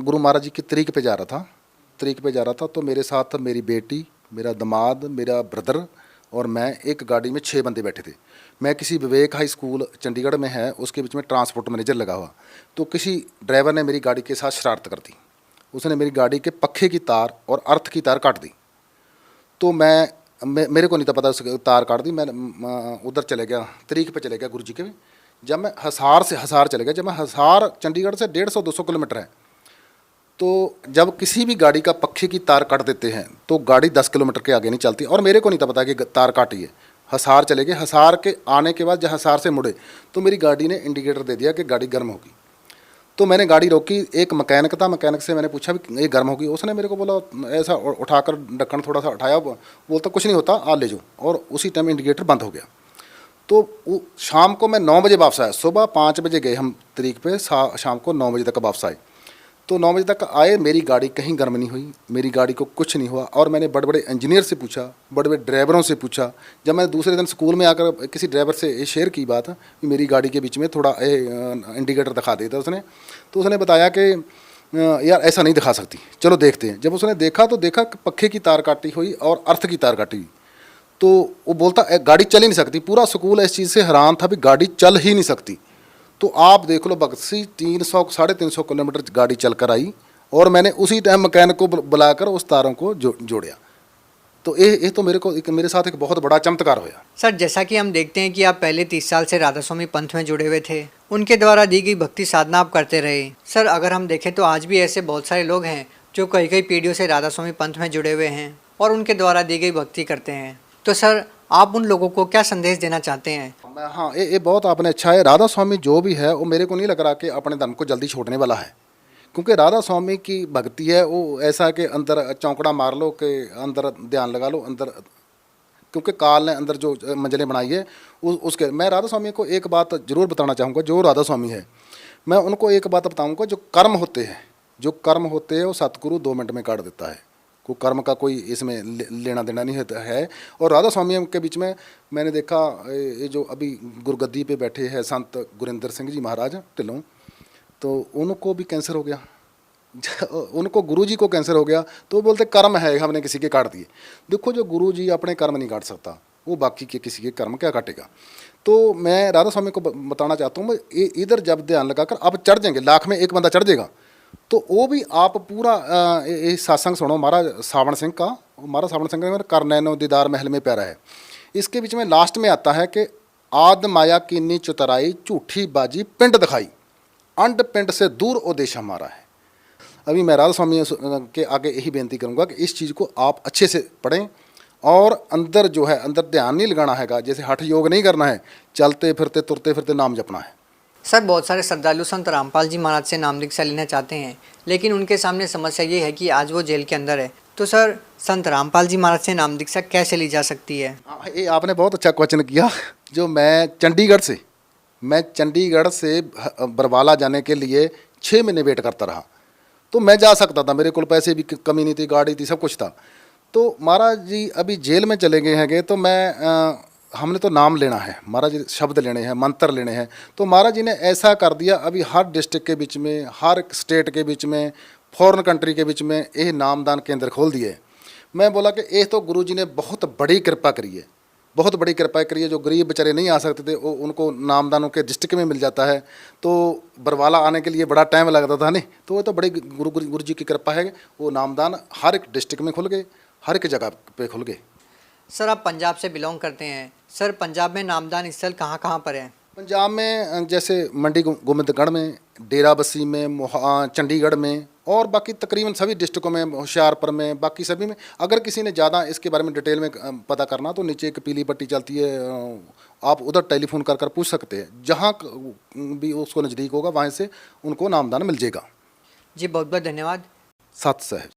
गुरु महाराज जी की तरीक पे जा रहा था तो मेरे साथ मेरी बेटी, मेरा दामाद, मेरा ब्रदर और मैं एक गाड़ी में 6 बंदे बैठे थे। मैं किसी विवेक हाई स्कूल चंडीगढ़ में है उसके बीच में ट्रांसपोर्ट मैनेजर लगा हुआ। तो किसी ड्राइवर ने मेरी गाड़ी के साथ शरारत कर दी, उसने मेरी गाड़ी के पखे की तार और अर्थ की तार काट दी। तो मेरे को नहीं था पता उसकी तार काट दी। मैं उधर चले गया, तरीक पे चले गया गुरु जी के। जब मैं हसार चले गया, जब मैं हसार चंडीगढ़ से 150-200 किलोमीटर है, तो जब किसी भी गाड़ी का पखे की तार काट देते हैं तो गाड़ी 10 किलोमीटर के आगे नहीं चलती। और मेरे को नहीं था पता कि तार काटी है। हसार चले गए, हसार के आने के बाद जब हसार से मुड़े तो मेरी गाड़ी ने इंडिकेटर दे दिया कि गाड़ी गर्म होगी। तो मैंने गाड़ी रोकी, एक मैकेनिक था, मैकेनिक से मैंने पूछा भी ये गर्म होगी। उसने मेरे को बोला, ऐसा उठाकर ढक्कन थोड़ा सा उठाया, बोलता कुछ नहीं होता आ ले जाओ, और उसी टाइम इंडिकेटर बंद हो गया। तो शाम को मैं 9 बजे वापस आया। सुबह 5 बजे गए हम तरीक पे, शाम को 9 बजे तक वापस आए। तो 9 बजे तक आए, मेरी गाड़ी कहीं गर्म नहीं हुई, मेरी गाड़ी को कुछ नहीं हुआ। और मैंने बड़े बड़े इंजीनियर से पूछा, बड़े बड़े ड्राइवरों से पूछा। जब मैं दूसरे दिन स्कूल में आकर किसी ड्राइवर से ये शेयर की बात कि मेरी गाड़ी के बीच में थोड़ा इंडिकेटर दिखा देता उसने, तो उसने बताया कि यार ऐसा नहीं दिखा सकती, चलो देखते हैं। जब उसने देखा तो देखा पखे की तार काटी हुई और अर्थ की तार काटी हुई। तो वो बोलता गाड़ी चल ही नहीं सकती। पूरा स्कूल इस चीज़ से हैरान था भी गाड़ी चल ही नहीं सकती। तो आप देख लो बक्सी 300-350 किलोमीटर गाड़ी चल कर आई और मैंने उसी टाइम मैकेनिक को बुलाकर उस तारों को जोड़िया। तो ये तो मेरे साथ एक बहुत बड़ा चमत्कार होया। सर, जैसा कि हम देखते हैं कि आप पहले 30 साल से राधा स्वामी पंथ में जुड़े हुए थे, उनके द्वारा दी गई भक्ति साधना आप करते रहे। सर, अगर हम देखें तो आज भी ऐसे बहुत सारे लोग हैं जो कई पीढ़ियों से राधा स्वामी पंथ में जुड़े हुए हैं और उनके द्वारा दी गई भक्ति करते हैं। तो सर, आप उन लोगों को क्या संदेश देना चाहते हैं? हाँ, ये बहुत आपने अच्छा है। राधा स्वामी जो भी है वो मेरे को नहीं लग रहा कि अपने धर्म को जल्दी छोड़ने वाला है, क्योंकि राधा स्वामी की भक्ति है वो ऐसा कि अंदर चौंकड़ा मार लो कि अंदर ध्यान लगा लो अंदर, क्योंकि काल ने अंदर जो मंजिलें बनाई है उसके। मैं राधा स्वामी को एक बात जरूर बताना चाहूँगा, जो राधा स्वामी है मैं उनको एक बात बताऊँगा, जो कर्म होते हैं वो सतगुरु 2 मिनट में काट देता है। कोई कर्म का कोई इसमें लेना देना नहीं होता है। और राधा स्वामी के बीच में मैंने देखा ये जो अभी गुरगद्दी पे बैठे हैं संत गुरिंदर सिंह जी महाराज ढिल्लों, तो उनको भी कैंसर हो गया। उनको गुरु जी को कैंसर हो गया तो वो बोलते कर्म है हमने किसी के काट दिए। देखो, जो गुरु जी अपने कर्म नहीं काट सकता, वो बाकी के किसी के कर्म क्या काटेगा। तो मैं राधा स्वामी को बताना चाहता हूँ, इधर जब ध्यान लगाकर आप चढ़ जाएंगे, लाख में एक बंदा चढ़ जाएगा, तो वो भी आप पूरा सत्संग सुनो महाराज सावण सिंह का। महाराज सावण सिंह ने कर नैनो दीदार महल में प्यारा है। इसके बीच में लास्ट में आता है कि आद माया कीनी चुतराई झूठी बाजी पिंड दिखाई, अंड पिंड से दूर ओ देश हमारा है। अभी मैं राधा स्वामी के आगे यही बेनती करूँगा कि इस चीज़ को आप अच्छे से पढ़ें और अंदर जो है अंदर ध्यान नहीं लगाना हैगा, जैसे हठ योग नहीं करना है, चलते फिरते तुरते फिरते नाम जपना है। सर बहुत सारे श्रद्धालु संत रामपाल जी महाराज से नाम दीक्षा लेना चाहते हैं, लेकिन उनके सामने समस्या ये है कि आज वो जेल के अंदर है। तो सर संत रामपाल जी महाराज से नाम दीक्षा कैसे ली जा सकती है? ये आपने बहुत अच्छा क्वेश्चन किया। जो मैं चंडीगढ़ से बरवाला जाने के लिए 6 महीने वेट करता रहा, तो मैं जा सकता था, मेरे को पैसे भी कमी नहीं थी, गाड़ी थी, सब कुछ था। तो महाराज जी अभी जेल में चले गए हैं, तो हमने तो नाम लेना है, महाराज जी शब्द लेने हैं, मंत्र लेने हैं। तो महाराज जी ने ऐसा कर दिया, अभी हर डिस्ट्रिक्ट के बीच में, हर स्टेट के बीच में, फॉरेन कंट्री के बीच में ये नामदान केंद्र खोल दिए। मैं बोला कि ये तो गुरु जी ने बहुत बड़ी कृपा करी है, बहुत बड़ी कृपा करी है। जो गरीब बेचारे नहीं आ सकते थे उनको नामदान उनके डिस्ट्रिक्ट में मिल जाता है। तो बरवाला आने के लिए बड़ा टाइम लगता था नहीं, तो वो तो बड़ी गुरु जी की कृपा है, वो नामदान हर एक डिस्ट्रिक्ट में खुल गए, हर एक जगह पे खुल गए। सर आप पंजाब से बिलोंग करते हैं, सर पंजाब में नामदान स्थल कहाँ कहाँ पर है? पंजाब में जैसे मंडी गोबिंदगढ़ में, डेरा बस्सी में, चंडीगढ़ में, और बाकी तकरीबन सभी डिस्ट्रिक्टों में, होशियारपुर में, बाकी सभी में। अगर किसी ने ज़्यादा इसके बारे में डिटेल में पता करना तो नीचे एक पीली पट्टी चलती है, आप उधर टेलीफोन कर पूछ सकते हैं, जहाँ भी उसको नज़दीक होगा वहाँ से उनको नामदान मिल जाएगा। जी बहुत बहुत धन्यवाद। सत सहज।